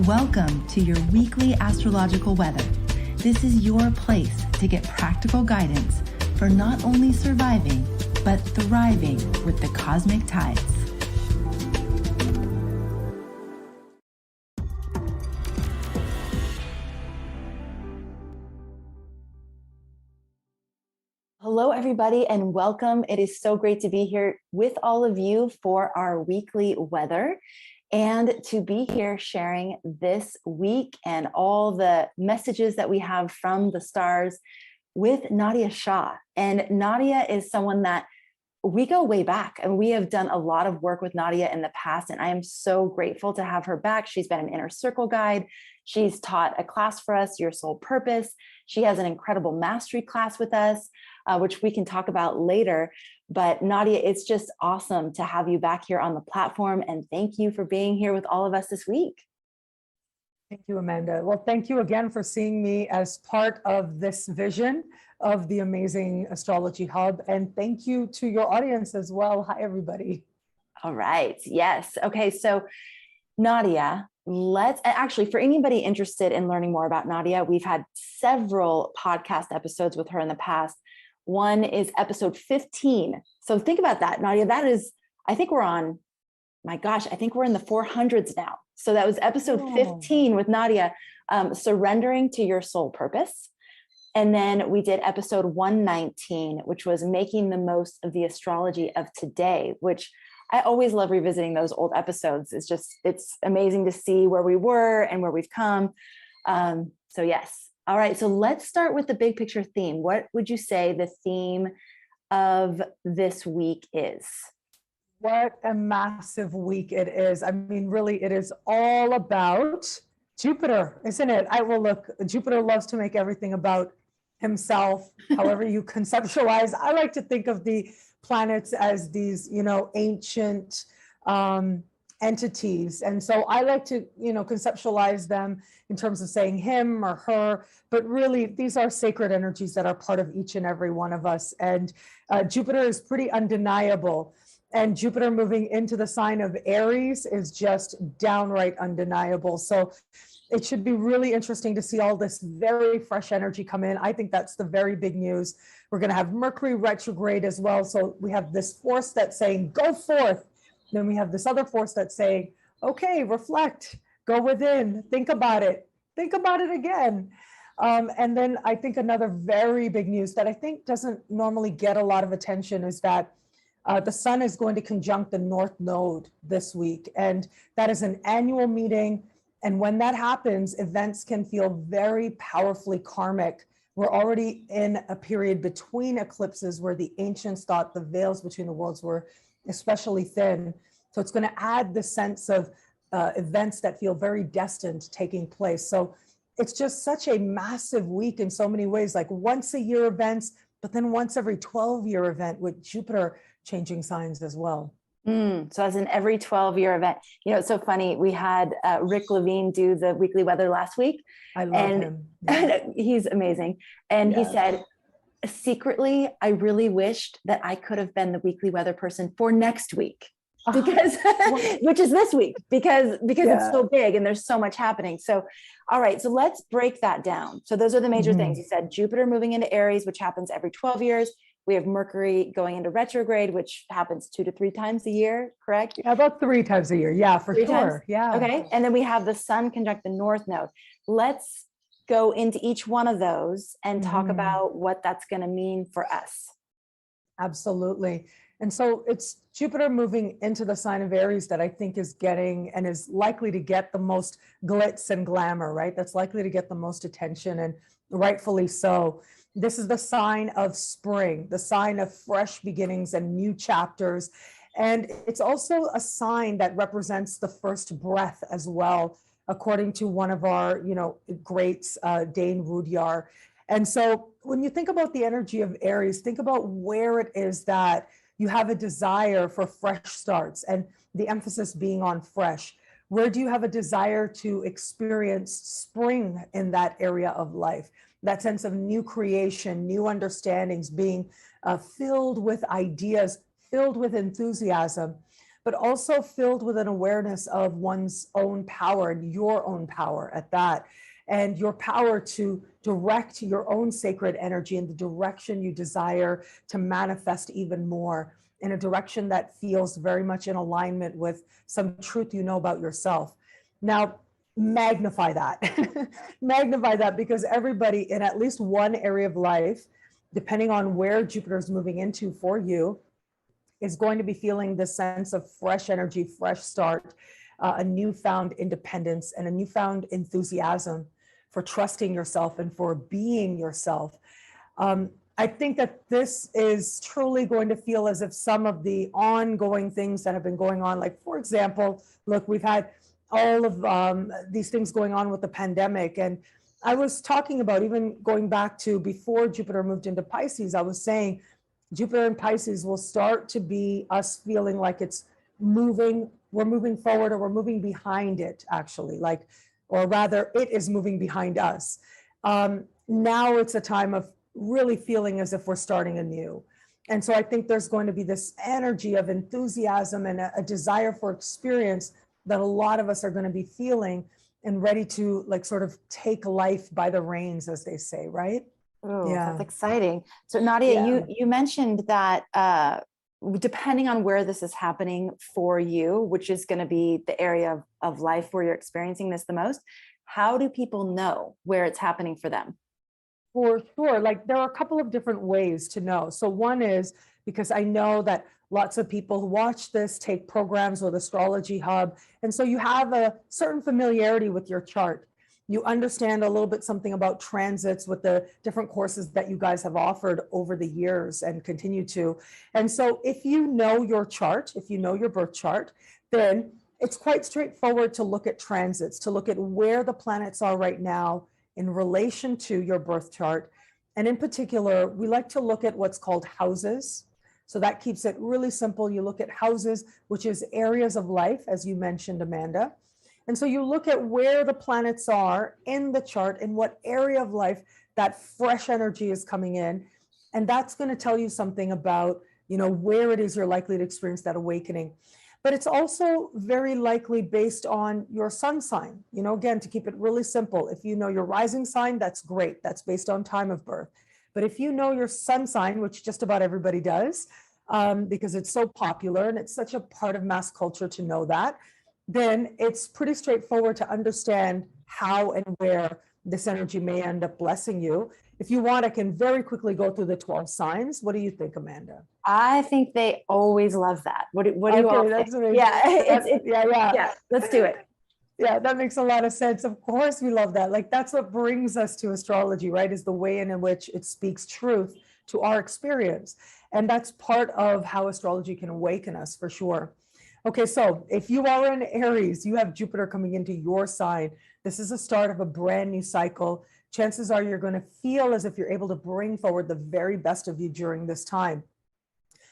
Welcome to your weekly astrological weather. This is your place to get practical guidance for not only surviving, but thriving with the cosmic tides. Hello, everybody, and welcome. It is so great to be here with all of you for our weekly weather and to be here sharing this week and all the messages that we have from the stars with Nadiya Shah. And Nadiya is someone that we go way back, and we have done a lot of work with Nadiya in the past, and I am so grateful to have her back. She's been an inner circle guide. She's taught a class for us, Your Soul Purpose. She has an incredible mastery class with us, which we can talk about later. But Nadiya, it's just awesome to have you back here on the platform, and thank you for being here with all of us this week. Thank you, Amanda. Well, thank you again for seeing me as part of this vision of the amazing Astrology Hub. And thank you to your audience as well. Hi, everybody. All right. Yes. Okay. So Nadiya, actually, for anybody interested in learning more about Nadiya, we've had several podcast episodes with her in the past. One is episode 15. So think about that, Nadiya. That is, I think we're on, my gosh, I think we're in the 400s now. So that was episode 15 with Nadiya, surrendering to your soul purpose. And then we did episode 119, which was making the most of the astrology of today, which I always love revisiting those old episodes. It's amazing to see where we were and where we've come. So yes. All right, so let's start with the big picture theme. What would you say the theme of this week is? What a massive week it is. I mean, really, it is all about Jupiter, isn't it? Look, Jupiter loves to make everything about himself, however you conceptualize. I like to think of the planets as these, ancient entities. And so I like to, conceptualize them in terms of saying him or her, but really these are sacred energies that are part of each and every one of us. And Jupiter is pretty undeniable. And Jupiter moving into the sign of Aries is just downright undeniable. So it should be really interesting to see all this very fresh energy come in. I think that's the very big news. We're going to have Mercury retrograde as well. So we have this force that's saying, go forth. Then we have this other force that's saying, okay, reflect, go within, think about it again. And then I think another very big news that I think doesn't normally get a lot of attention is that the sun is going to conjunct the North Node this week. And that is an annual meeting. And when that happens, events can feel very powerfully karmic. We're already in a period between eclipses where the ancients thought the veils between the worlds were especially thin. So it's going to add the sense of events that feel very destined taking place. So it's just such a massive week in so many ways, like once a year events, but then once every 12-year event with Jupiter changing signs as well. So as an every 12-year event. It's so funny. We had Rick Levine do the weekly weather last week. I love him. Yeah. He's amazing. And he said, secretly, I really wished that I could have been the weekly weather person for next week, because which is this week, because it's so big and there's so much happening. So, all right, so let's break that down. So those are the major things. You said Jupiter moving into Aries, which happens every 12 years. We have Mercury going into retrograde, which happens 2 to 3 times a year, correct? Yeah, about 3 times a year. Yeah, for sure. Times? Yeah. Okay. And then we have the sun conjunct the North Node. Let's go into each one of those and talk about what that's going to mean for us. Absolutely. And so it's Jupiter moving into the sign of Aries that I think is getting and is likely to get the most glitz and glamour, right? That's likely to get the most attention, and rightfully so. This is the sign of spring, the sign of fresh beginnings and new chapters. And it's also a sign that represents the first breath as well, according to one of our, greats, Dane Rudyard. And so when you think about the energy of Aries, think about where it is that you have a desire for fresh starts, and the emphasis being on fresh. Where do you have a desire to experience spring in that area of life? That sense of new creation, new understandings, being filled with ideas, filled with enthusiasm. but also filled with an awareness of one's own power and your own power at that, and your power to direct your own sacred energy in the direction you desire to manifest even more, in a direction that feels very much in alignment with some truth you know about yourself. Now, magnify that. Magnify that, because everybody in at least one area of life, depending on where Jupiter is moving into for you, is going to be feeling this sense of fresh energy, fresh start, a newfound independence, and a newfound enthusiasm for trusting yourself and for being yourself. I think that this is truly going to feel as if some of the ongoing things that have been going on, like, for example, look, we've had all of these things going on with the pandemic. And I was talking about, even going back to before Jupiter moved into Pisces, I was saying Jupiter in Pisces will start to be us feeling like it's moving, we're moving forward, or we're moving behind it, actually, like, or rather it is moving behind us. Now it's a time of really feeling as if we're starting anew. And so I think there's going to be this energy of enthusiasm and a desire for experience that a lot of us are going to be feeling, and ready to, like, sort of take life by the reins, as they say, right? Oh, Yeah. that's exciting. So Nadiya, you mentioned that depending on where this is happening for you, which is going to be the area of life where you're experiencing this the most, how do people know where it's happening for them? For sure. Like, there are a couple of different ways to know. So one is, because I know that lots of people who watch this take programs with Astrology Hub. And so you have a certain familiarity with your chart. You understand a little bit something about transits with the different courses that you guys have offered over the years and continue to. And so if you know your chart, if you know your birth chart, then it's quite straightforward to look at transits, to look at where the planets are right now in relation to your birth chart. And in particular, we like to look at what's called houses. So that keeps it really simple. You look at houses, which is areas of life, as you mentioned, Amanda. And so you look at where the planets are in the chart, in what area of life that fresh energy is coming in. And that's going to tell you something about, where it is you're likely to experience that awakening. But it's also very likely based on your sun sign. Again, to keep it really simple, if you know your rising sign, that's great. That's based on time of birth. But if you know your sun sign, which just about everybody does, because it's so popular and it's such a part of mass culture to know that, then it's pretty straightforward to understand how and where this energy may end up blessing you. If you want, I can very quickly go through the 12 signs. What do you think, Amanda? I think they always love that. What do you all think? Yeah, let's do it. Yeah, that makes a lot of sense. Of course, we love that. Like, that's what brings us to astrology, right? Is the way in which it speaks truth to our experience. And that's part of how astrology can awaken us, for sure. Okay, so if you are in Aries, you have Jupiter coming into your sign. This is the start of a brand new cycle. Chances are you're going to feel as if you're able to bring forward the very best of you during this time.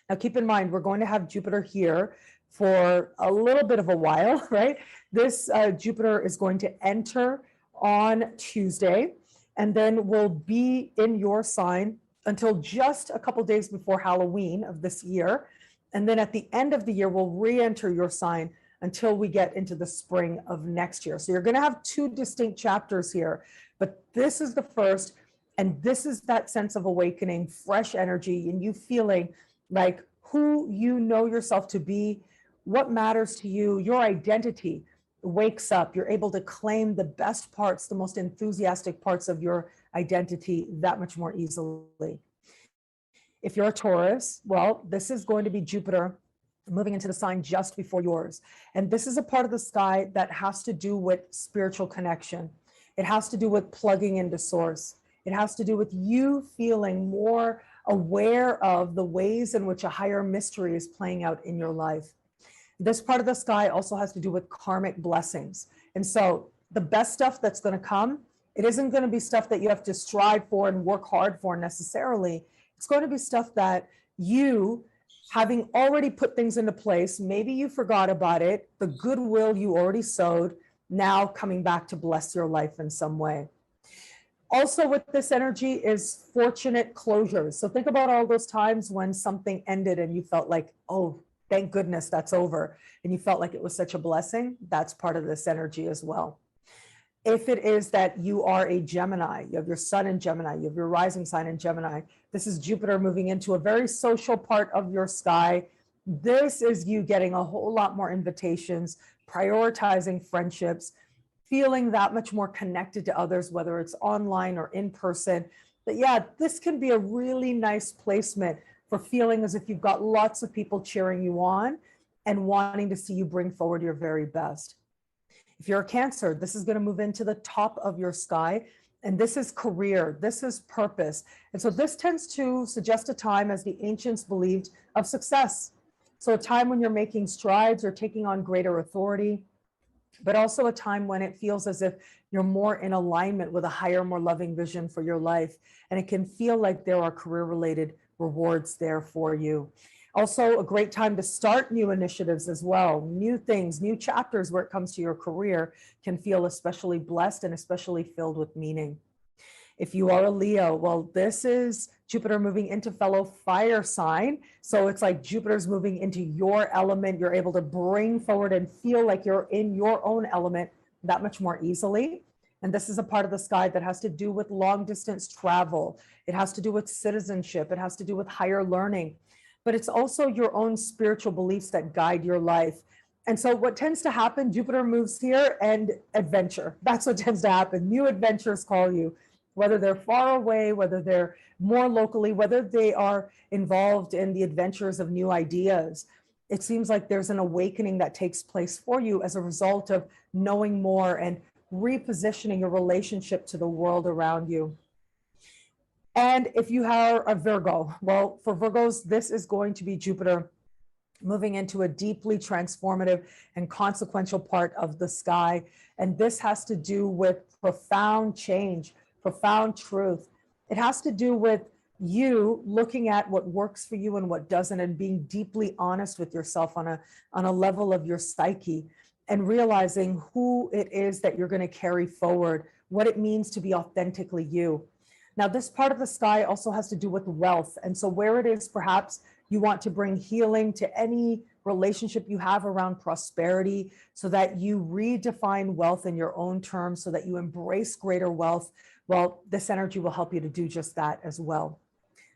Now, keep in mind, we're going to have Jupiter here for a little bit of a while, right? This Jupiter is going to enter on Tuesday, and then will be in your sign until just a couple days before Halloween of this year. And then at the end of the year, we'll re-enter your sign until we get into the spring of next year. So you're going to have two distinct chapters here, but this is the first, and this is that sense of awakening, fresh energy, and you feeling like who you know yourself to be, what matters to you, your identity wakes up. You're able to claim the best parts, the most enthusiastic parts of your identity that much more easily. If you're a Taurus, well, this is going to be Jupiter moving into the sign just before yours. And this is a part of the sky that has to do with spiritual connection. It has to do with plugging into source. It has to do with you feeling more aware of the ways in which a higher mystery is playing out in your life. This part of the sky also has to do with karmic blessings. And so the best stuff that's going to come, it isn't going to be stuff that you have to strive for and work hard for necessarily. It's going to be stuff that you, having already put things into place, maybe you forgot about it, the goodwill you already sowed, now coming back to bless your life in some way. Also with this energy is fortunate closures. So think about all those times when something ended and you felt like, oh, thank goodness that's over, and you felt like it was such a blessing, that's part of this energy as well. If it is that you are a Gemini, you have your sun in Gemini, you have your rising sign in Gemini, this is Jupiter moving into a very social part of your sky. This is you getting a whole lot more invitations, prioritizing friendships, feeling that much more connected to others, whether it's online or in person. But yeah, this can be a really nice placement for feeling as if you've got lots of people cheering you on and wanting to see you bring forward your very best. If you're a Cancer, this is going to move into the top of your sky, and this is career, this is purpose. And so this tends to suggest a time, as the ancients believed, of success. So a time when you're making strides or taking on greater authority, but also a time when it feels as if you're more in alignment with a higher, more loving vision for your life. And it can feel like there are career-related rewards there for you. Also, a great time to start new initiatives as well. New things, new chapters where it comes to your career can feel especially blessed and especially filled with meaning. If you are a Leo, well, this is Jupiter moving into fellow fire sign. So it's like Jupiter's moving into your element. You're able to bring forward and feel like you're in your own element that much more easily. And this is a part of the sky that has to do with long distance travel. It has to do with citizenship. It has to do with higher learning. But it's also your own spiritual beliefs that guide your life. And so what tends to happen, Jupiter moves here and adventure. That's what tends to happen. New adventures call you, whether they're far away, whether they're more locally, whether they are involved in the adventures of new ideas. It seems like there's an awakening that takes place for you as a result of knowing more and repositioning your relationship to the world around you. And if you are a Virgo, well, for Virgos, this is going to be Jupiter moving into a deeply transformative and consequential part of the sky. And this has to do with profound change, profound truth. It has to do with you looking at what works for you and what doesn't, and being deeply honest with yourself on a level of your psyche, and realizing who it is that you're going to carry forward, what it means to be authentically you. Now, this part of the sky also has to do with wealth. And so where it is, perhaps you want to bring healing to any relationship you have around prosperity, so that you redefine wealth in your own terms, so that you embrace greater wealth. Well, this energy will help you to do just that as well.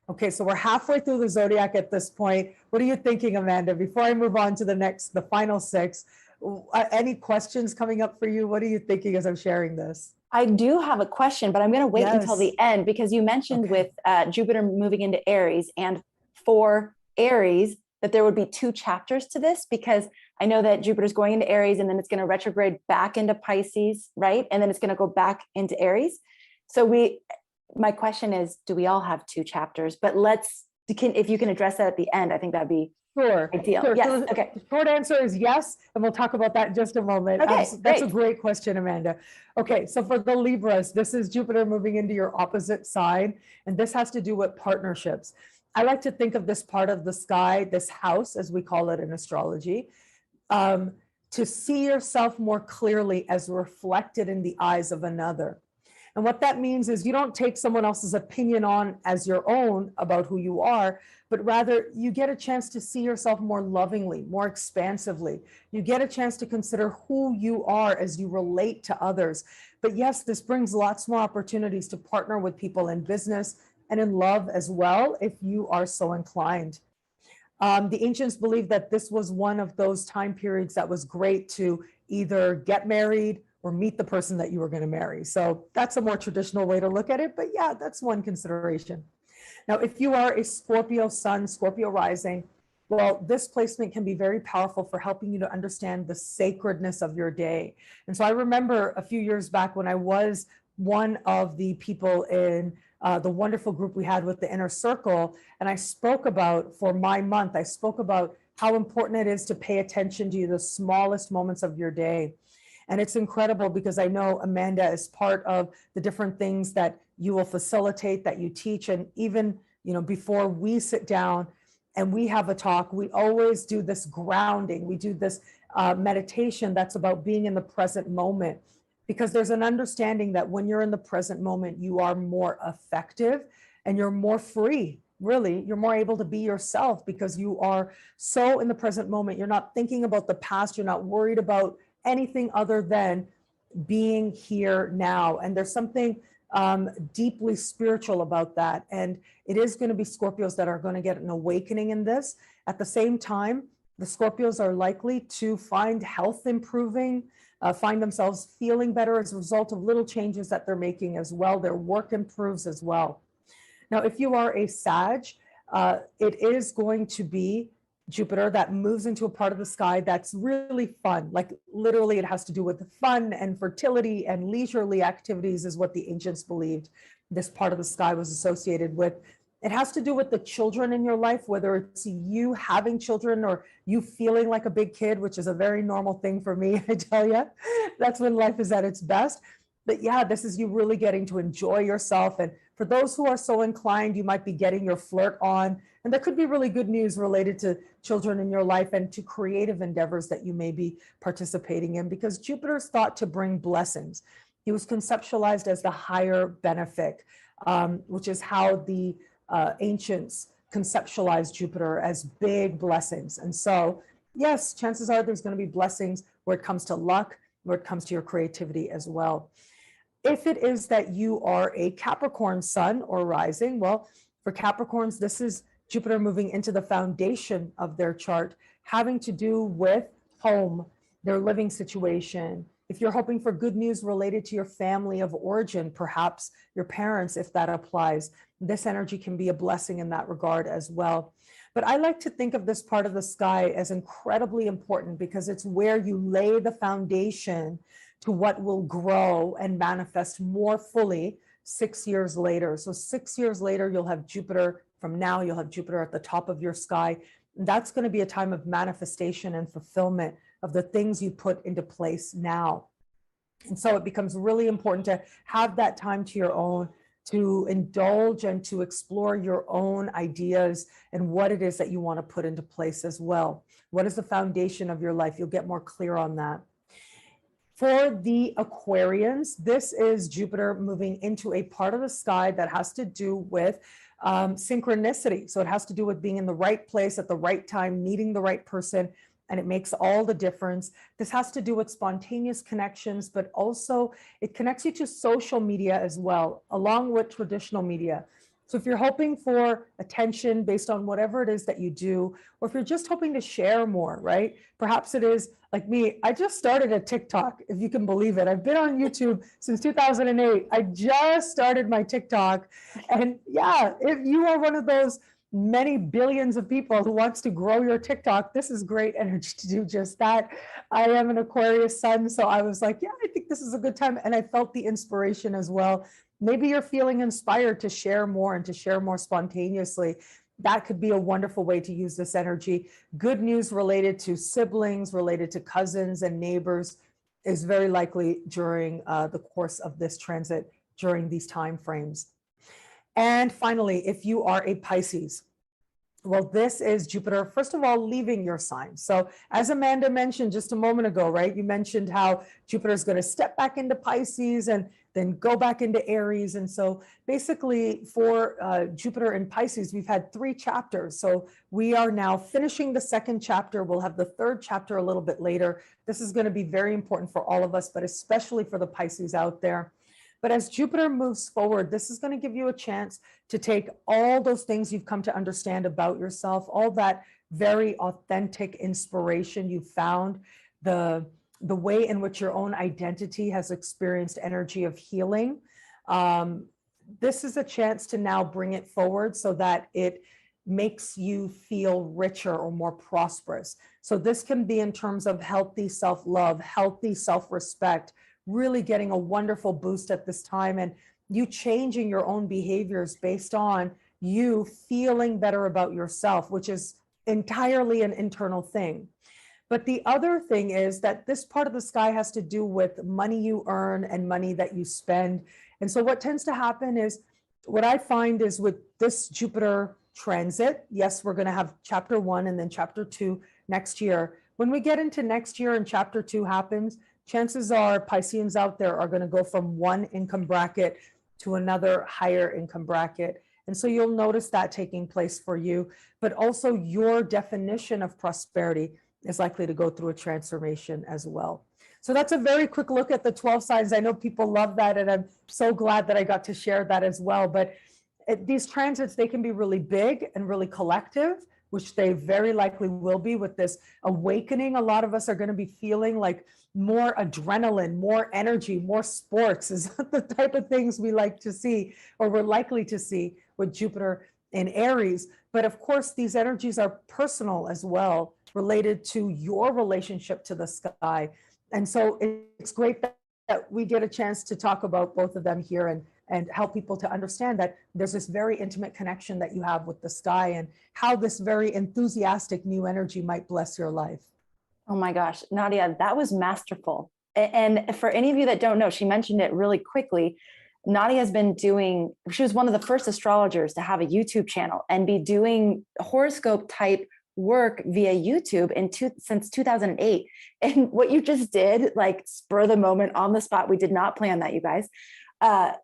Okay, so we're halfway through the zodiac at this point. What are you thinking, Amanda? Before I move on to the final six, any questions coming up for you? What are you thinking as I'm sharing this? I do have a question, but I'm going to wait until the end, because you mentioned with Jupiter moving into Aries, and for Aries, that there would be 2 chapters to this, because I know that Jupiter's going into Aries and then it's going to retrograde back into Pisces, right? And then it's going to go back into Aries. So my question is, do we all have 2 chapters? But if you can address that at the end, I think that'd be ideal. Sure. Yes. So okay. The short answer is yes, and we'll talk about that in just a moment. Okay, that's a great question, Amanda. Okay, so for the Libras, this is Jupiter moving into your opposite sign, and this has to do with partnerships. I like to think of this part of the sky, this house, as we call it in astrology, to see yourself more clearly as reflected in the eyes of another. And what that means is you don't take someone else's opinion on as your own about who you are, but rather you get a chance to see yourself more lovingly, more expansively. You get a chance to consider who you are as you relate to others. But yes, this brings lots more opportunities to partner with people in business and in love as well, if you are so inclined. The ancients believed that this was one of those time periods that was great to either get married or meet the person that you were going to marry. So that's a more traditional way to look at it, but yeah, that's one consideration. Now, if you are a Scorpio sun, Scorpio rising, well, this placement can be very powerful for helping you to understand the sacredness of your day. And so I remember a few years back when I was one of the people in the wonderful group we had with the Inner Circle, and I spoke about, for my month, I spoke about how important it is to pay attention to the smallest moments of your day. And it's incredible because I know Amanda is part of the different things that you will facilitate, that you teach. And even, before we sit down and we have a talk, we always do this grounding. We do this meditation that's about being in the present moment, because there's an understanding that when you're in the present moment, you are more effective and you're more free really. You're more able to be yourself because you are so in the present moment. You're not thinking about the past. You're not worried about anything other than being here now. And there's something deeply spiritual about that. And it is going to be Scorpios that are going to get an awakening in this. At the same time, the Scorpios are likely to find health improving, find themselves feeling better as a result of little changes that they're making as well. Their work improves as well. Now, if you are a Sag, it is going to be Jupiter that moves into a part of the sky that's really fun. Like literally it has to do with fun and fertility and leisurely activities is what the ancients believed this part of the sky was associated with. It has to do with the children in your life, whether it's you having children or you feeling like a big kid, which is a very normal thing for me, I tell you. That's when life is at its best. But yeah, this is you really getting to enjoy yourself. And for those who are so inclined, you might be getting your flirt on. And there could be really good news related to children in your life and to creative endeavors that you may be participating in, because Jupiter is thought to bring blessings. He was conceptualized as the higher benefic, which is how the ancients conceptualized Jupiter, as big blessings. And so, yes, chances are there's going to be blessings where it comes to luck, where it comes to your creativity as well. If it is that you are a Capricorn sun or rising, well, for Capricorns, this is Jupiter moving into the foundation of their chart, having to do with home, their living situation. If you're hoping for good news related to your family of origin, perhaps your parents, if that applies, this energy can be a blessing in that regard as well. But I like to think of this part of the sky as incredibly important because it's where you lay the foundation to what will grow and manifest more fully 6 years later. So 6 years later, you'll have Jupiter. From now, you'll have Jupiter at the top of your sky. That's going to be a time of manifestation and fulfillment of the things you put into place now. And so it becomes really important to have that time to your own, to indulge and to explore your own ideas and what it is that you want to put into place as well. What is the foundation of your life? You'll get more clear on that. For the Aquarians, this is Jupiter moving into a part of the sky that has to do with synchronicity. So it has to do with being in the right place at the right time, meeting the right person, and it makes all the difference. This has to do with spontaneous connections, but also it connects you to social media as well, along with traditional media. So if you're hoping for attention based on whatever it is that you do, or if you're just hoping to share more, right? Perhaps it is like me. I just started a TikTok, if you can believe it. I've been on YouTube since 2008. I just started my TikTok. And yeah, if you are one of those many billions of people who wants to grow your TikTok, this is great energy to do just that. I am an Aquarius sun, so I was like, yeah, I think this is a good time. And I felt the inspiration as well. Maybe you're feeling inspired to share more and to share more spontaneously. That could be a wonderful way to use this energy. Good news related to siblings, related to cousins and neighbors is very likely during the course of this transit, during these time frames. And finally, if you are a Pisces, well, this is Jupiter, first of all, leaving your sign. So as Amanda mentioned just a moment ago, right? You mentioned how Jupiter is going to step back into Pisces and then go back into Aries. And so basically for Jupiter in Pisces, we've had 3 chapters. So we are now finishing the 2nd chapter. We'll have the 3rd chapter a little bit later. This is going to be very important for all of us, but especially for the Pisces out there. But as Jupiter moves forward, this is going to give you a chance to take all those things you've come to understand about yourself, all that very authentic inspiration you found, the way in which your own identity has experienced energy of healing. This is a chance to now bring it forward so that it makes you feel richer or more prosperous. So this can be in terms of healthy self-love, healthy self-respect, really getting a wonderful boost at this time, and you changing your own behaviors based on you feeling better about yourself, which is entirely an internal thing. But the other thing is that this part of the sky has to do with money you earn and money that you spend. And so what tends to happen is, what I find is with this Jupiter transit, yes, we're going to have chapter 1 and then chapter 2 next year. When we get into next year and chapter 2 happens, chances are Pisceans out there are going to go from one income bracket to another higher income bracket. And so you'll notice that taking place for you, but also your definition of prosperity is likely to go through a transformation as well. So that's a very quick look at the 12 signs. I know people love that, and I'm so glad that I got to share that as well. But these transits, they can be really big and really collective, which they very likely will be with this awakening. A lot of us are going to be feeling like more adrenaline, more energy, more sports is the type of things we like to see, or we're likely to see with Jupiter in Aries. But of course, these energies are personal as well, related to your relationship to the sky. And so it's great that we get a chance to talk about both of them here and help people to understand that there's this very intimate connection that you have with the sky, and how this very enthusiastic new energy might bless your life. Oh my gosh, Nadiya, that was masterful. And for any of you that don't know, she mentioned it really quickly. Nadiya has been she was one of the first astrologers to have a YouTube channel and be doing horoscope type work via YouTube since 2008. And what you just did, like spur the moment on the spot, we did not plan that, you guys,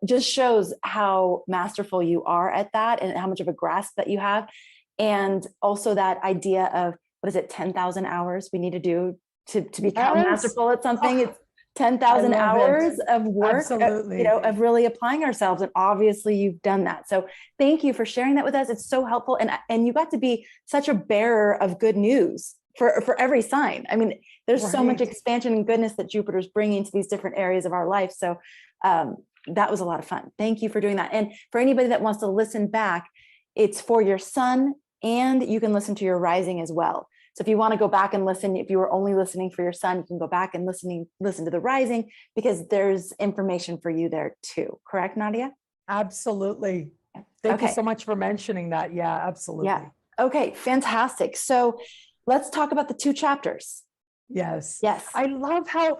just shows how masterful you are at that and how much of a grasp that you have. And also that idea of, what is it, 10,000 hours we need to do to become masterful at something. It's 10,000 hours of work, of really applying ourselves. And obviously you've done that. So thank you for sharing that with us. It's so helpful. And you got to be such a bearer of good news for every sign. I mean, there's so much expansion and goodness that Jupiter's bringing to these different areas of our life. So that was a lot of fun. Thank you for doing that. And for anybody that wants to listen back, it's for your sun, and you can listen to your rising as well. So if you want to go back and listen, if you were only listening for your sun, you can go back and listen to the rising, because there's information for you there too. Correct, Nadiya? Absolutely. Thank you so much for mentioning that. Yeah, absolutely. Yeah. Okay, fantastic. So let's talk about the 2 chapters. Yes. Yes. I love how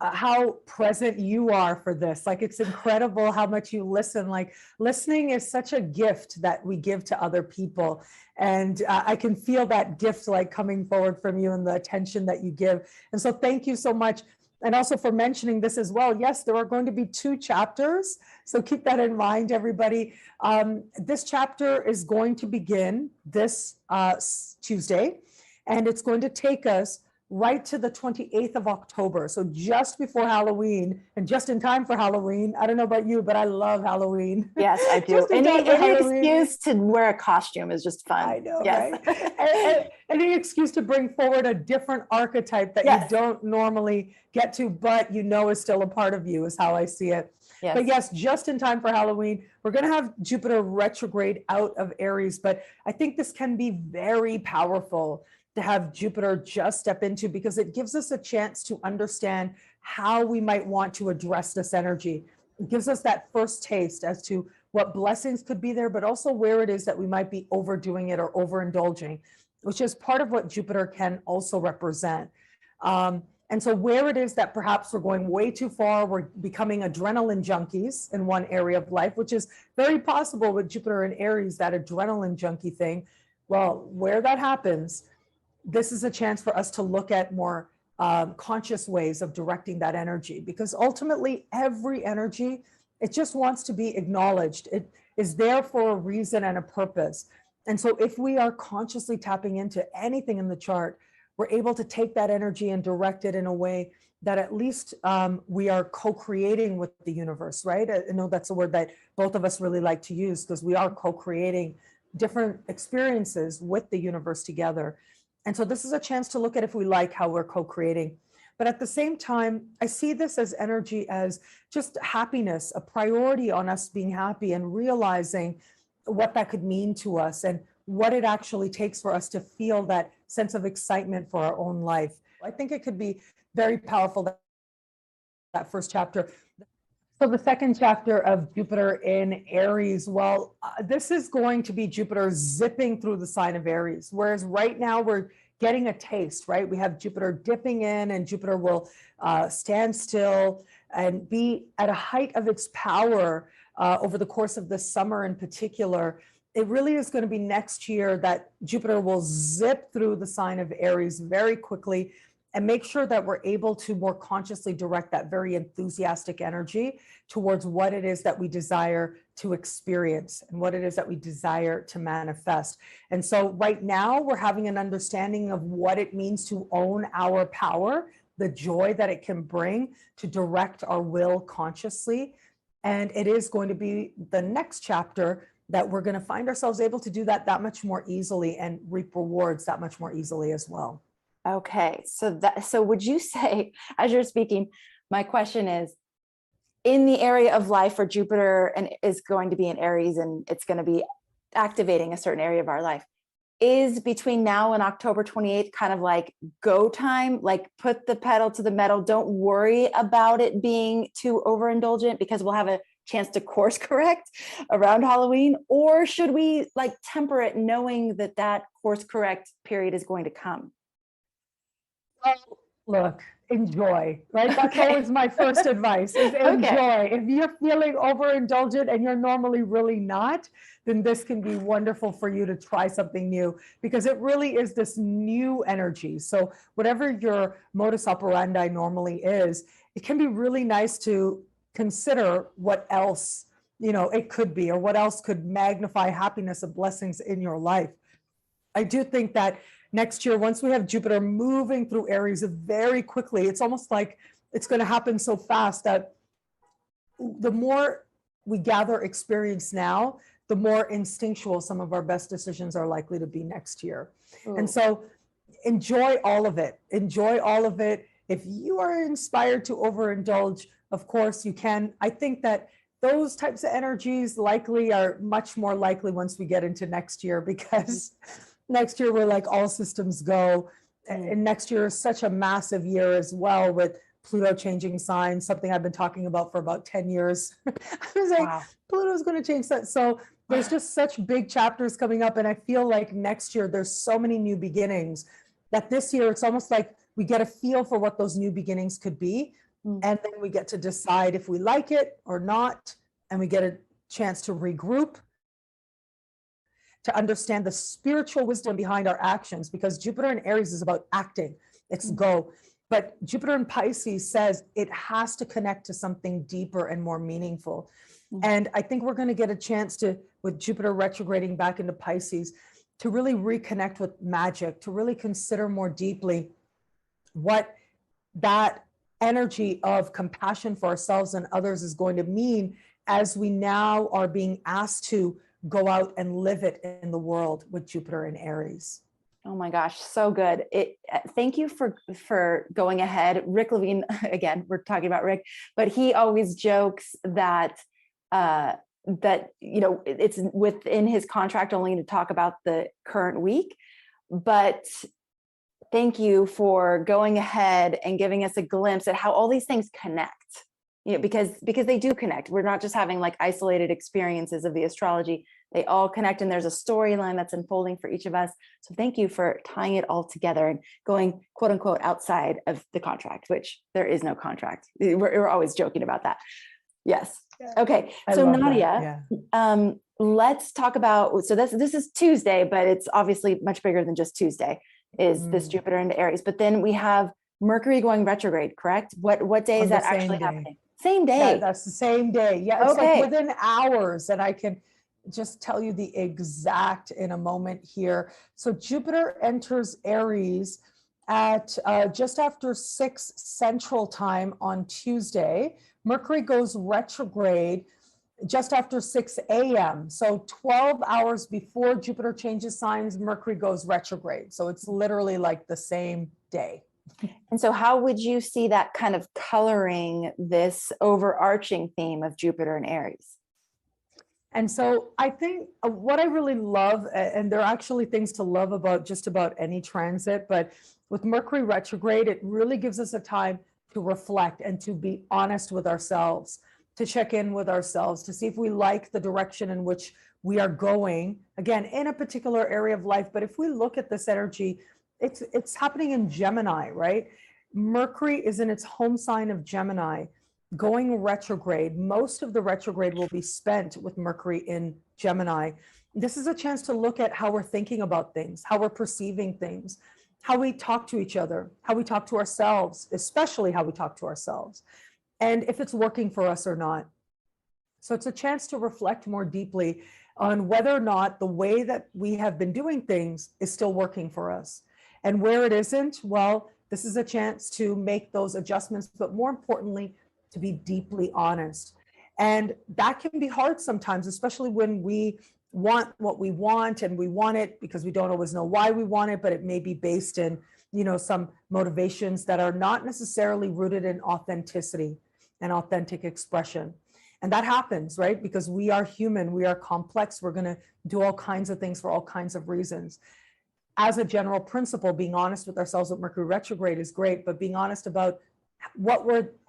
how present you are for this. Like, it's incredible how much you listen. Like, listening is such a gift that we give to other people. And I can feel that gift like coming forward from you and the attention that you give. And so thank you so much. And also for mentioning this as well. Yes, there are going to be 2 chapters. So keep that in mind, everybody. This chapter is going to begin this Tuesday. And it's going to take us right to the 28th of October. So just before Halloween, and just in time for Halloween. I don't know about you, but I love Halloween. Yes, I do. Any excuse to wear a costume is just fun. I know, yes. Right? Any excuse to bring forward a different archetype that you don't normally get to, but you know is still a part of you, is how I see it. Yes. But yes, just in time for Halloween, we're going to have Jupiter retrograde out of Aries. But I think this can be very powerful to have Jupiter just step into, because it gives us a chance to understand how we might want to address this energy. It gives us that first taste as to what blessings could be there, but also where it is that we might be overdoing it or overindulging, which is part of what Jupiter can also represent. And so where it is that perhaps we're going way too far, we're becoming adrenaline junkies in one area of life, which is very possible with Jupiter in Aries, that adrenaline junkie thing. Well, where that happens, this is a chance for us to look at more conscious ways of directing that energy, because ultimately every energy, it just wants to be acknowledged. It is there for a reason and a purpose. And so if we are consciously tapping into anything in the chart, we're able to take that energy and direct it in a way that at least we are co-creating with the universe, right? I know that's a word that both of us really like to use, because we are co-creating different experiences with the universe together. And so this is a chance to look at if we like how we're co-creating. But at the same time, I see this as energy as just happiness, a priority on us being happy and realizing what that could mean to us and what it actually takes for us to feel that sense of excitement for our own life. I think it could be very powerful, that first chapter. So the second chapter of Jupiter in Aries, well, this is going to be Jupiter zipping through the sign of Aries, whereas right now we're getting a taste, right? We have Jupiter dipping in, and Jupiter will stand still and be at a height of its power over the course of the summer in particular. It really is going to be next year that Jupiter will zip through the sign of Aries very quickly and make sure that we're able to more consciously direct that very enthusiastic energy towards what it is that we desire to experience and what it is that we desire to manifest. And so right now we're having an understanding of what it means to own our power, the joy that it can bring to direct our will consciously. And it is going to be the next chapter that we're going to find ourselves able to do that much more easily and reap rewards that much more easily as well. Okay. So would you say, as you're speaking, my question is, in the area of life where Jupiter is going to be in Aries and it's going to be activating a certain area of our life, is between now and October 28th kind of like go time, like put the pedal to the metal, don't worry about it being too overindulgent because we'll have a chance to course correct around Halloween? Or should we like temper it knowing that course correct period is going to come? Look, enjoy, right? That's Okay. always my first advice is enjoy. Okay. If you're feeling overindulgent and you're normally really not, then this can be wonderful for you to try something new because it really is this new energy. So whatever your modus operandi normally is, it can be really nice to consider what else, it could be, or what else could magnify happiness and blessings in your life. I do think that next year, once we have Jupiter moving through Aries very quickly, it's almost like it's going to happen so fast that the more we gather experience now, the more instinctual some of our best decisions are likely to be next year. Ooh. And so enjoy all of it. Enjoy all of it. If you are inspired to overindulge, of course you can. I think that those types of energies likely are much more likely once we get into next year, because next year we're like all systems go. And next year is such a massive year as well, with Pluto changing signs, something I've been talking about for about 10 years. I was like, wow. Pluto's going to change that. So there's just such big chapters coming up. And I feel like next year there's so many new beginnings that this year it's almost like we get a feel for what those new beginnings could be. And then we get to decide if we like it or not. And we get a chance to regroup, to understand the spiritual wisdom behind our actions, because Jupiter in Aries is about acting. It's go. But Jupiter in Pisces says it has to connect to something deeper and more meaningful. And I think we're going to get a chance to, with Jupiter retrograding back into Pisces, to really reconnect with magic, to really consider more deeply what that energy of compassion for ourselves and others is going to mean as we now are being asked to go out and live it in the world with Jupiter in Aries. Oh my gosh, so good. Thank you for going ahead. Rick Levine, again, we're talking about Rick, but he always jokes that it's within his contract only to talk about the current week. But thank you for going ahead and giving us a glimpse at how all these things connect. Because they do connect. We're not just having like isolated experiences of the astrology. They all connect, and there's a storyline that's unfolding for each of us. So thank you for tying it all together and going, quote unquote, outside of the contract, which there is no contract. We're always joking about that. Yes. Okay. So Nadiya, let's talk about, so this is Tuesday, but it's obviously much bigger than just Tuesday, is this Jupiter into Aries. But then we have Mercury going retrograde, correct? What day is that actually happening? Same day. Yeah, that's the same day. Yeah, it's like within hours, and I can just tell you the exact in a moment here. So Jupiter enters Aries at just after 6 Central Time on Tuesday. Mercury goes retrograde just after 6 a.m. So 12 hours before Jupiter changes signs, Mercury goes retrograde. So it's literally like the same day. And so how would you see that kind of coloring this overarching theme of Jupiter and Aries? And so I think what I really love, and there are actually things to love about just about any transit, but with Mercury retrograde, it really gives us a time to reflect and to be honest with ourselves, to check in with ourselves, to see if we like the direction in which we are going, again, in a particular area of life. But if we look at this energy, it's happening in Gemini, right? Mercury is in its home sign of Gemini, going retrograde. Most of the retrograde will be spent with Mercury in Gemini. This is a chance to look at how we're thinking about things, how we're perceiving things, how we talk to each other, how we talk to ourselves, especially how we talk to ourselves, and if it's working for us or not. So it's a chance to reflect more deeply on whether or not the way that we have been doing things is still working for us. And where it isn't, well, this is a chance to make those adjustments, but more importantly, to be deeply honest. And that can be hard sometimes, especially when we want what we want, and we want it because we don't always know why we want it, but it may be based in, some motivations that are not necessarily rooted in authenticity and authentic expression. And that happens, right? Because we are human, we are complex, we're going to do all kinds of things for all kinds of reasons. As a general principle, being honest with ourselves with Mercury retrograde is great, but being honest about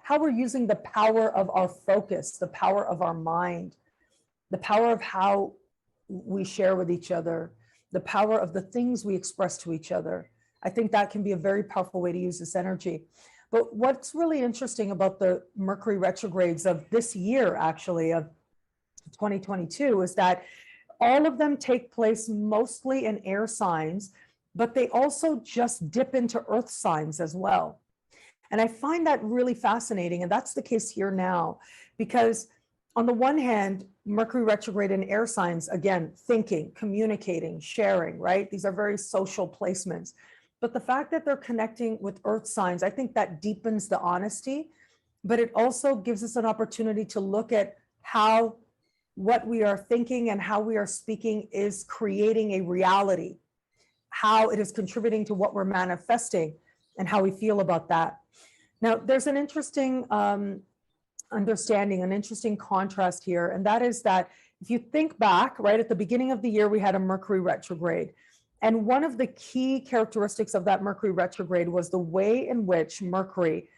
how we're using the power of our focus, the power of our mind, the power of how we share with each other, the power of the things we express to each other. I think that can be a very powerful way to use this energy. But what's really interesting about the Mercury retrogrades of this year, actually, of 2022, is that all of them take place mostly in air signs, but they also just dip into earth signs as well. And I find that really fascinating. And that's the case here now, because on the one hand, Mercury retrograde in air signs, again, thinking, communicating, sharing, right? These are very social placements. But the fact that they're connecting with earth signs, I think that deepens the honesty, but it also gives us an opportunity to look at how what we are thinking and how we are speaking is creating a reality, how it is contributing to what we're manifesting, and how we feel about that. Now, there's an interesting understanding, an interesting contrast here, and that is that if you think back, right at the beginning of the year, we had a Mercury retrograde. And one of the key characteristics of that Mercury retrograde was the way in which Mercury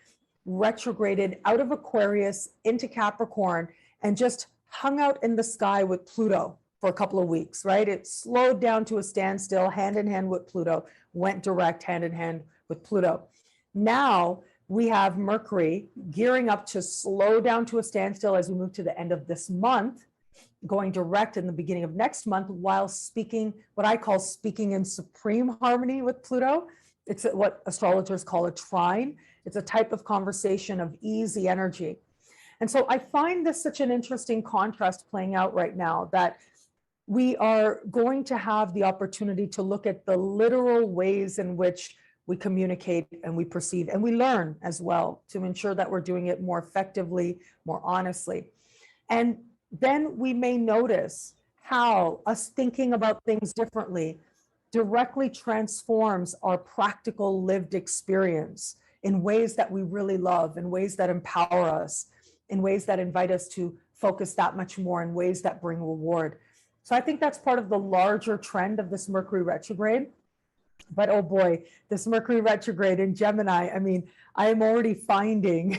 retrograded out of Aquarius into Capricorn and just hung out in the sky with Pluto for a couple of weeks, right? It slowed down to a standstill, hand in hand with Pluto, went direct hand in hand with Pluto. Now we have Mercury gearing up to slow down to a standstill as we move to the end of this month, going direct in the beginning of next month, while speaking, what I call speaking in supreme harmony with Pluto. It's what astrologers call a trine. It's a type of conversation of easy energy. And so I find this such an interesting contrast playing out right now, that we are going to have the opportunity to look at the literal ways in which we communicate and we perceive, and we learn as well to ensure that we're doing it more effectively, more honestly. And then we may notice how us thinking about things differently directly transforms our practical lived experience in ways that we really love, in ways that empower us, in ways that invite us to focus that much more, in ways that bring reward. So I think that's part of the larger trend of this Mercury retrograde. But oh boy, this Mercury retrograde in Gemini, I mean, I am already finding,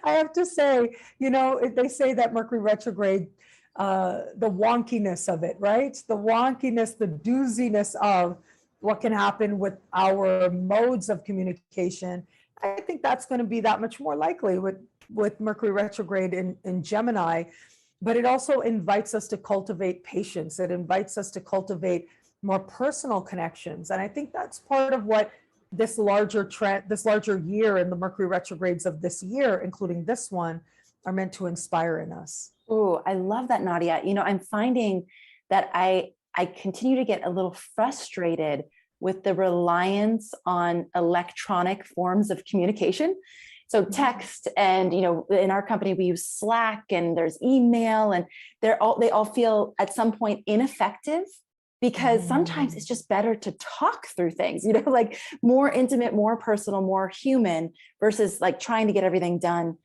I have to say, they say that Mercury retrograde, the wonkiness of it, right? The wonkiness, the dooziness of what can happen with our modes of communication. I think that's going to be that much more likely with Mercury retrograde in Gemini. But it also invites us to cultivate patience. It invites us to cultivate more personal connections. And I think that's part of what this larger trend, this larger year, and the Mercury retrogrades of this year, including this one, are meant to inspire in us. Oh, I love that, Nadiya. I'm finding that I continue to get a little frustrated with the reliance on electronic forms of communication. So text, and in our company we use Slack, and there's email, and they all feel at some point ineffective, because sometimes it's just better to talk through things, like more intimate, more personal, more human, versus like trying to get everything done,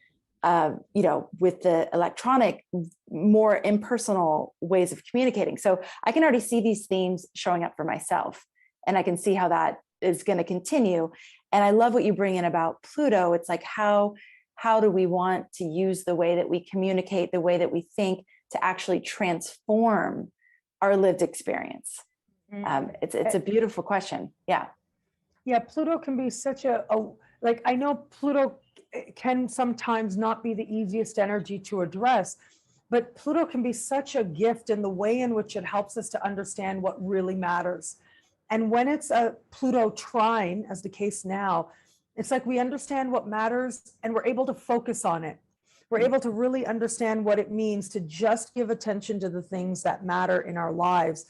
with the electronic, more impersonal ways of communicating. So I can already see these themes showing up for myself, and I can see how that is going to continue. And I love what you bring in about Pluto. It's like, how do we want to use the way that we communicate, the way that we think, to actually transform our lived experience? It's a beautiful question. Yeah. Yeah. Pluto can be such like, I know Pluto can sometimes not be the easiest energy to address, but Pluto can be such a gift in the way in which it helps us to understand what really matters. And when it's a Pluto trine, as the case now, it's like we understand what matters and we're able to focus on it. We're able to really understand what it means to just give attention to the things that matter in our lives,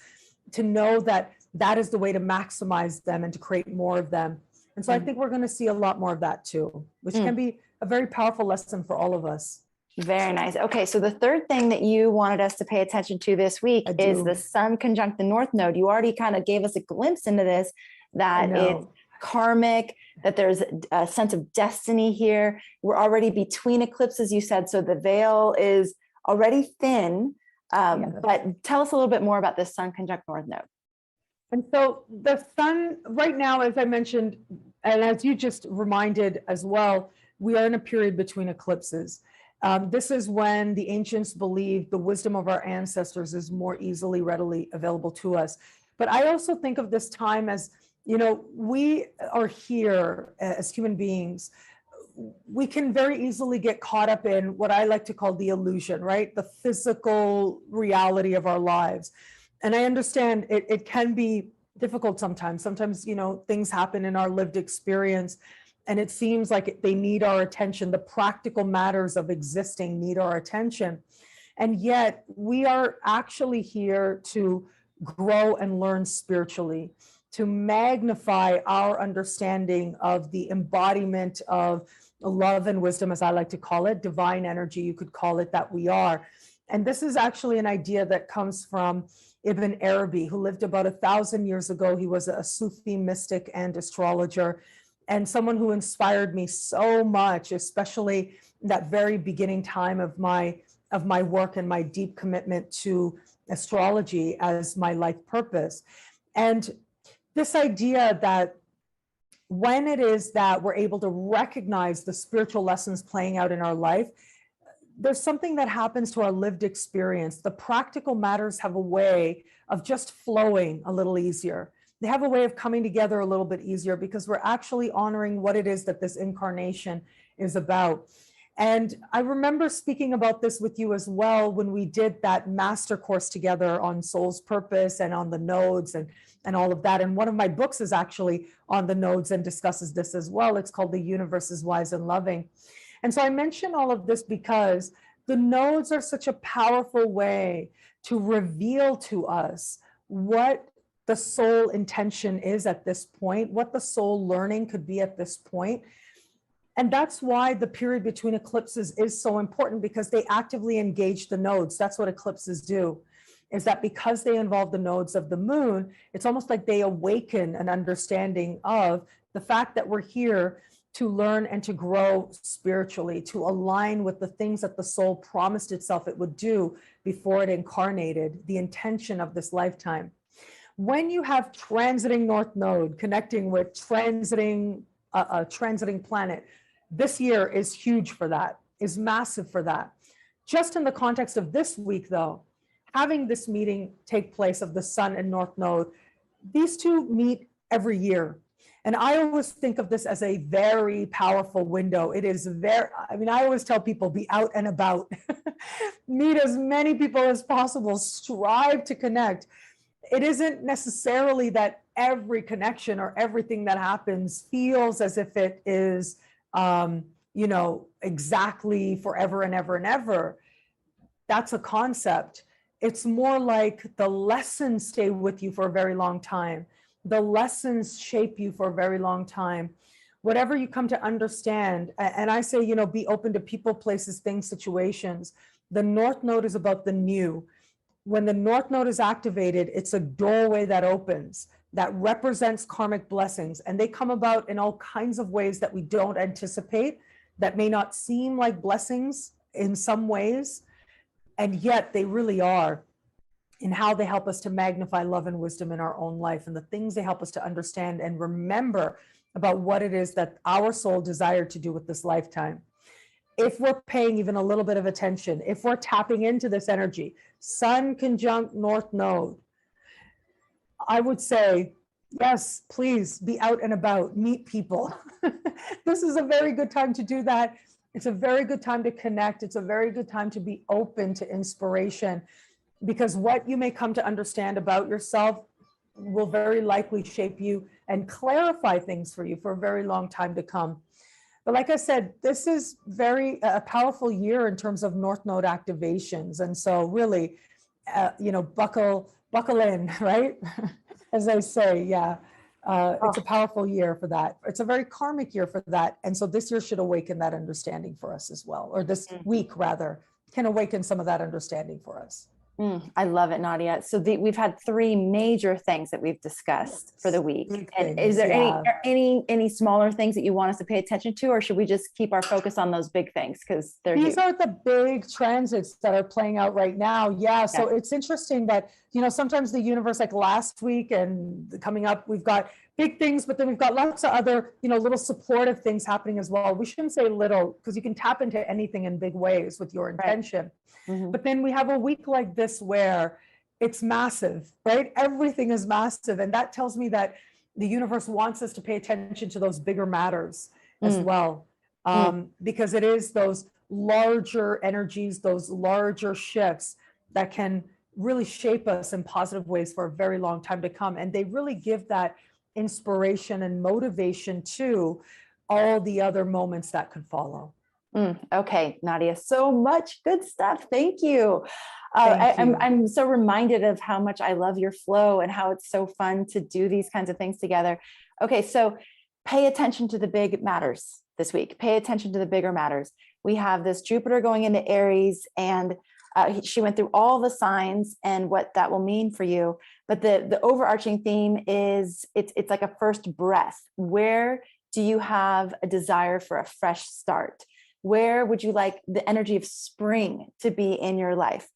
to know that that is the way to maximize them and to create more of them. And so I think we're going to see a lot more of that too, which can be a very powerful lesson for all of us. Very nice. Okay, so the third thing that you wanted us to pay attention to this week is the Sun conjunct the North Node. You already kind of gave us a glimpse into this, that it's karmic, that there's a sense of destiny here. We're already between eclipses, you said, so the veil is already thin. But tell us a little bit more about this Sun conjunct North Node. And so the Sun right now, as I mentioned, and as you just reminded as well, we are in a period between eclipses. This is when the ancients believed the wisdom of our ancestors is more easily, readily available to us. But I also think of this time as, you know, we are here as human beings. We can very easily get caught up in what I like to call the illusion, right? The physical reality of our lives. And I understand it can be difficult sometimes. Sometimes, you know, things happen in our lived experience and it seems like they need our attention. The practical matters of existing need our attention. And yet we are actually here to grow and learn spiritually, to magnify our understanding of the embodiment of love and wisdom, as I like to call it, divine energy, you could call it, that we are. And this is actually an idea that comes from Ibn Arabi, who lived about 1,000 years ago. He was a Sufi mystic and astrologer, and someone who inspired me so much, especially that very beginning time of my work and my deep commitment to astrology as my life purpose. And this idea that when it is that we're able to recognize the spiritual lessons playing out in our life, there's something that happens to our lived experience. The practical matters have a way of just flowing a little easier. They have a way of coming together a little bit easier because we're actually honoring what it is that this incarnation is about. And I remember speaking about this with you as well when we did that master course together on soul's purpose and on the nodes and all of that. And one of my books is actually on the nodes and discusses this as well. It's called The Universe is Wise and Loving. And so I mention all of this because the nodes are such a powerful way to reveal to us what the soul intention is at this point, what the soul learning could be at this point. And that's why the period between eclipses is so important, because they actively engage the nodes. That's what eclipses do, is that because they involve the nodes of the moon, it's almost like they awaken an understanding of the fact that we're here to learn and to grow spiritually, to align with the things that the soul promised itself it would do before it incarnated, the intention of this lifetime. When you have transiting North Node connecting with transiting a transiting planet, this year is huge for that, is massive for that. Just in the context of this week though, having this meeting take place of the Sun and North Node, these two meet every year. And I always think of this as a very powerful window. It is very, I mean, I always tell people, be out and about, meet as many people as possible, strive to connect. It isn't necessarily that every connection or everything that happens feels as if it is, you know, exactly forever and ever and ever. That's a concept. It's more like the lessons stay with you for a very long time. The lessons shape you for a very long time. Whatever you come to understand, and I say, you know, be open to people, places, things, situations. The North Node is about the new. When the North Node is activated, it's a doorway that opens, that represents karmic blessings. And they come about in all kinds of ways that we don't anticipate, that may not seem like blessings in some ways, and yet they really are, in how they help us to magnify love and wisdom in our own life, and the things they help us to understand and remember about what it is that our soul desired to do with this lifetime. If we're paying even a little bit of attention, if we're tapping into this energy, Sun conjunct North Node, I would say, yes, please be out and about, meet people. This is a very good time to do that. It's a very good time to connect. It's a very good time to be open to inspiration, because what you may come to understand about yourself will very likely shape you and clarify things for you for a very long time to come. But like I said, this is a powerful year in terms of North Node activations. And so really, buckle in, right? As I say, yeah. It's a powerful year for that. It's a very karmic year for that. And so this year should awaken that understanding for us as well, or this week rather, can awaken some of that understanding for us. I love it, Nadiya. So we've had three major things that we've discussed for the week. And is there any smaller things that you want us to pay attention to, or should we just keep our focus on those big things? Because these are the big transits that are playing out right now. Yeah. So it's interesting that, sometimes the universe, like last week and coming up, we've got big things, but then we've got lots of other, little supportive things happening as well. We shouldn't say little, because you can tap into anything in big ways with your intention. Right. But then we have a week like this where it's massive, right? Everything is massive. And that tells me that the universe wants us to pay attention to those bigger matters as well. Because it is those larger energies, those larger shifts that can really shape us in positive ways for a very long time to come. And they really give that inspiration and motivation to all the other moments that could follow. Okay, Nadiya, so much good stuff. Thank you. Thank you. I'm so reminded of how much I love your flow and how it's so fun to do these kinds of things together. Okay, so pay attention to the big matters this week. Pay attention to the bigger matters. We have this Jupiter going into Aries, and she went through all the signs and what that will mean for you. But the overarching theme is it's like a first breath. Where do you have a desire for a fresh start? Where would you like the energy of spring to be in your life?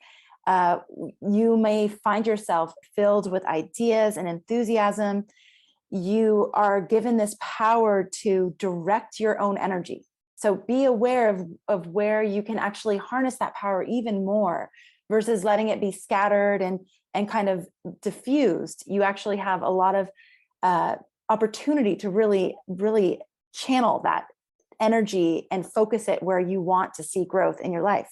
You may find yourself filled with ideas and enthusiasm. You are given this power to direct your own energy. So be aware of where you can actually harness that power even more versus letting it be scattered and kind of diffused. You actually have a lot of opportunity to really, really channel that energy and focus it where you want to see growth in your life.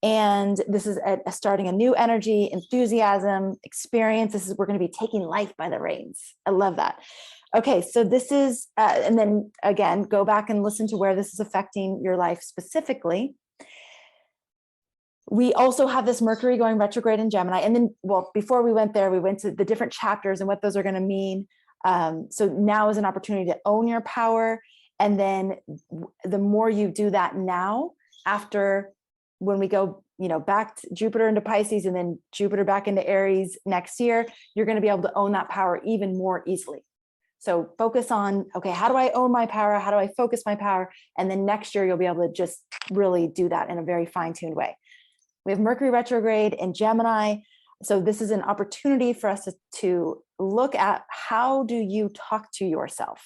And this is starting a new energy, enthusiasm, experience. We're going to be taking life by the reins. I love that. Okay, so this is, and then again, go back and listen to where this is affecting your life specifically. We also have this Mercury going retrograde in Gemini. And then, well, before we went there, we went to the different chapters and what those are going to mean. So now is an opportunity to own your power. And then the more you do that now, after when we go, back to Jupiter into Pisces and then Jupiter back into Aries next year, you're going to be able to own that power even more easily. So focus on, okay, how do I own my power? How do I focus my power? And then next year, you'll be able to just really do that in a very fine-tuned way. We have Mercury retrograde in Gemini. So this is an opportunity for us to look at, how do you talk to yourself?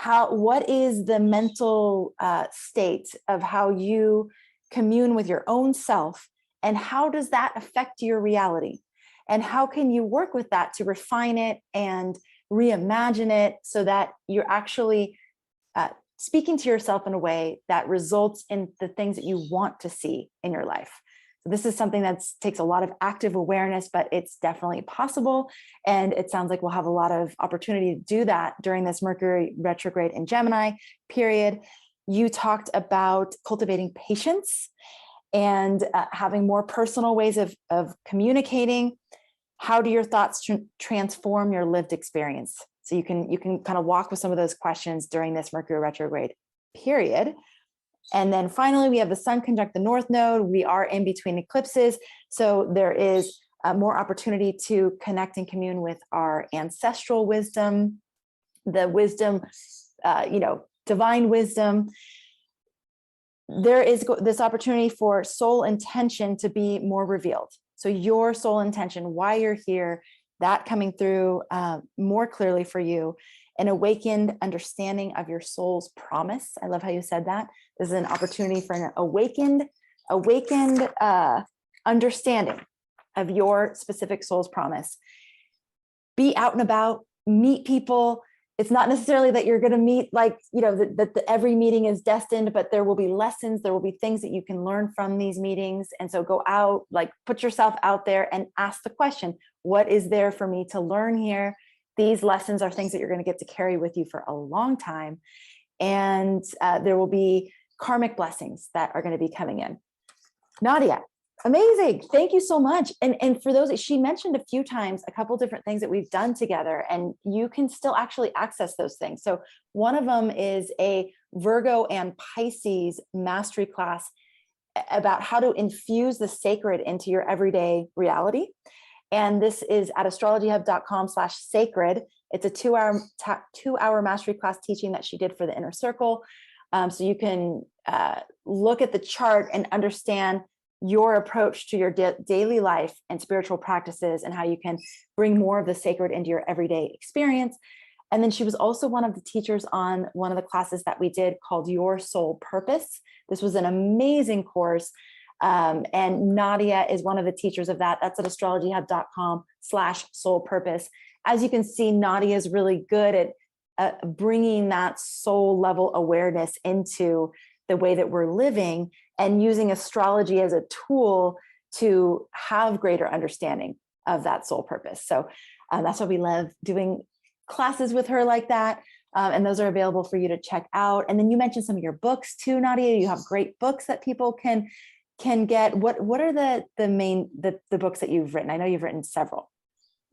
What is the mental state of how you commune with your own self, and how does that affect your reality? And how can you work with that to refine it and reimagine it so that you're actually speaking to yourself in a way that results in the things that you want to see in your life? So this is something that takes a lot of active awareness, but it's definitely possible. And it sounds like we'll have a lot of opportunity to do that during this Mercury retrograde in Gemini period. You talked about cultivating patience and having more personal ways of communicating. How do your thoughts transform your lived experience? So you can kind of walk with some of those questions during this Mercury retrograde period. And then finally, we have the Sun conjunct the North Node. We are in between eclipses. So there is more opportunity to connect and commune with our ancestral wisdom, the wisdom, divine wisdom. There is this opportunity for soul intention to be more revealed. So your soul intention, why you're here, that coming through more clearly for you. An awakened understanding of your soul's promise. I love how you said that. This is an opportunity for an awakened understanding of your specific soul's promise. Be out and about, meet people, it's not necessarily that you're going to meet like, that every meeting is destined, but there will be lessons, there will be things that you can learn from these meetings. And so go out, like put yourself out there and ask the question, what is there for me to learn here? These lessons are things that you're going to get to carry with you for a long time. And there will be karmic blessings that are going to be coming in. Nadiya, amazing. Thank you so much. And for those, she mentioned a few times, a couple different things that we've done together, and you can still actually access those things. So one of them is a Virgo and Pisces mastery class about how to infuse the sacred into your everyday reality. And this is at astrologyhub.com/sacred. It's a 2-hour mastery class teaching that she did for the inner circle. So you can look at the chart and understand your approach to your daily life and spiritual practices, and how you can bring more of the sacred into your everyday experience. And then she was also one of the teachers on one of the classes that we did called Your Soul Purpose. This was an amazing course. And Nadiya is one of the teachers of that. That's at astrologyhub.com/soul purpose. As you can see, Nadiya is really good at bringing that soul level awareness into the way that we're living, and using astrology as a tool to have greater understanding of that soul purpose. So that's why we love doing classes with her like that. And those are available for you to check out. And then you mentioned some of your books too, Nadiya. You have great books that people can get. What are the main books that you've written? I know you've written several.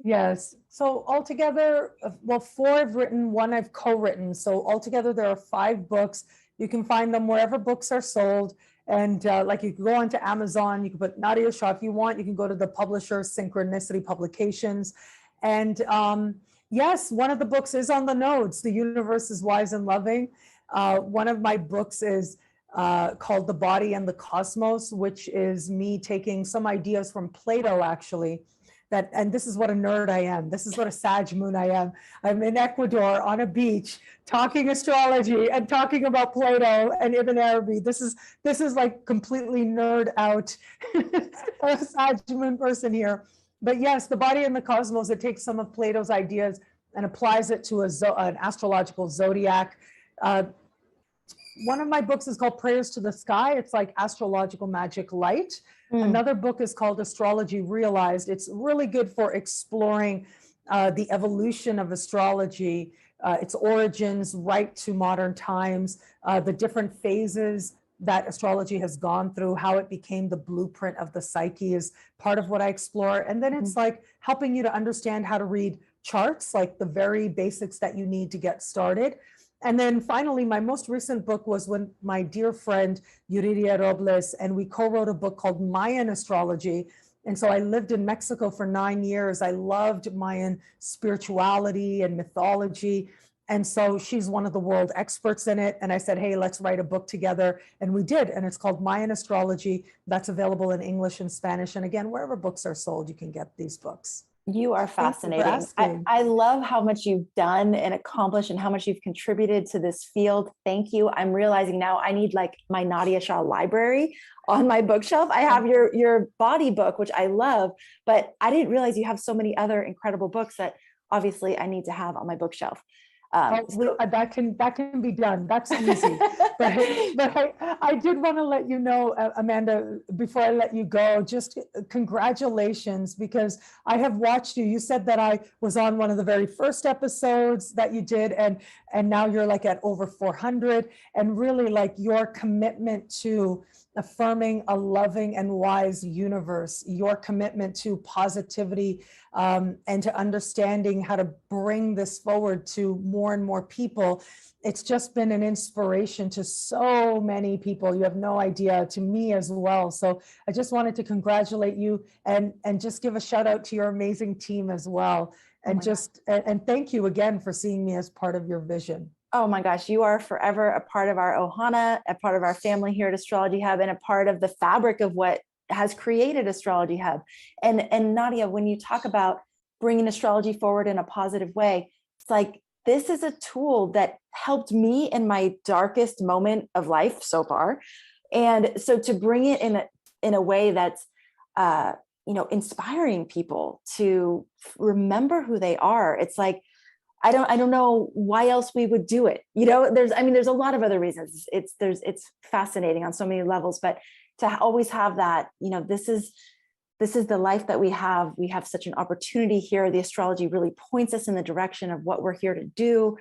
Yes. So altogether, well, 4 I've written, 1 I've co-written. So altogether, there are 5 books. You can find them wherever books are sold. And like you can go onto Amazon, you can put Nadiya Shah if you want. You can go to the publisher, Synchronicity Publications. And yes, one of the books is on the nodes. The Universe is Wise and Loving. One of my books is called The Body and the Cosmos, which is me taking some ideas from Plato, actually. And this is what a nerd I am. This is what a Sag moon I am. I'm in Ecuador on a beach talking astrology and talking about Plato and Ibn Arabi. This is like completely nerd out a Sag moon person here. But yes, The Body and the Cosmos, it takes some of Plato's ideas and applies it to an astrological zodiac. One of my books is called Prayers to the Sky. It's like astrological magic light. Another book is called Astrology Realized. It's really good for exploring the evolution of astrology, its origins right to modern times, the different phases that astrology has gone through, how it became the blueprint of the psyche is part of what I explore. And then it's like helping you to understand how to read charts, like the very basics that you need to get started. And then finally, my most recent book was when my dear friend Yuridia Robles and we co-wrote a book called Mayan Astrology. And so I lived in Mexico for 9 years. I loved Mayan spirituality and mythology. And so she's one of the world experts in it. And I said, hey, let's write a book together. And we did. And it's called Mayan Astrology. That's available in English and Spanish. And again, wherever books are sold, you can get these books. You are fascinating. I love how much you've done and accomplished and how much you've contributed to this field. Thank you. I'm realizing now I need like my Nadiya Shah library on my bookshelf. I have your body book, which I love, but I didn't realize you have so many other incredible books that obviously I need to have on my bookshelf. That can be done. That's easy. but I did want to let you know, Amanda, before I let you go, just congratulations, because I have watched you. You said that I was on one of the very first episodes that you did, and now you're like at over 400, and really like your commitment to affirming a loving and wise universe, your commitment to positivity, and to understanding how to bring this forward to more and more people. It's just been an inspiration to so many people. You have no idea, to me as well. So I just wanted to congratulate you and just give a shout out to your amazing team as well. And and thank you again for seeing me as part of your vision. Oh my gosh, you are forever a part of our Ohana, a part of our family here at Astrology Hub, and a part of the fabric of what has created Astrology Hub. And Nadiya, when you talk about bringing astrology forward in a positive way, it's like, this is a tool that helped me in my darkest moment of life so far. And so to bring it in a way that's, inspiring people to remember who they are. It's like, I don't know why else we would do it. There's a lot of other reasons. It's fascinating on so many levels, but to always have that, this is the life that we have. We have such an opportunity here. The astrology really points us in the direction of what we're here to do.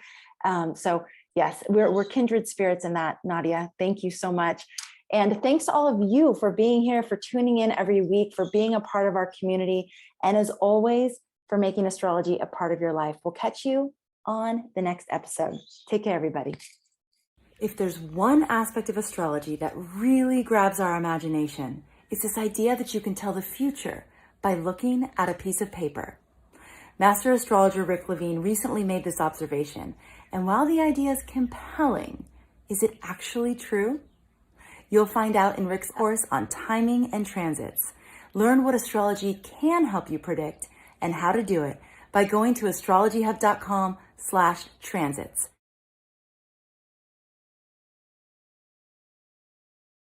So yes, we're kindred spirits in that, Nadiya. Thank you so much. And thanks to all of you for being here, for tuning in every week, for being a part of our community. And as always, for making astrology a part of your life. We'll catch you on the next episode. Take care, everybody. If there's one aspect of astrology that really grabs our imagination, it's this idea that you can tell the future by looking at a piece of paper. Master astrologer Rick Levine recently made this observation, and while the idea is compelling, is it actually true? You'll find out in Rick's course on timing and transits. Learn what astrology can help you predict and how to do it by going to astrologyhub.com/transits.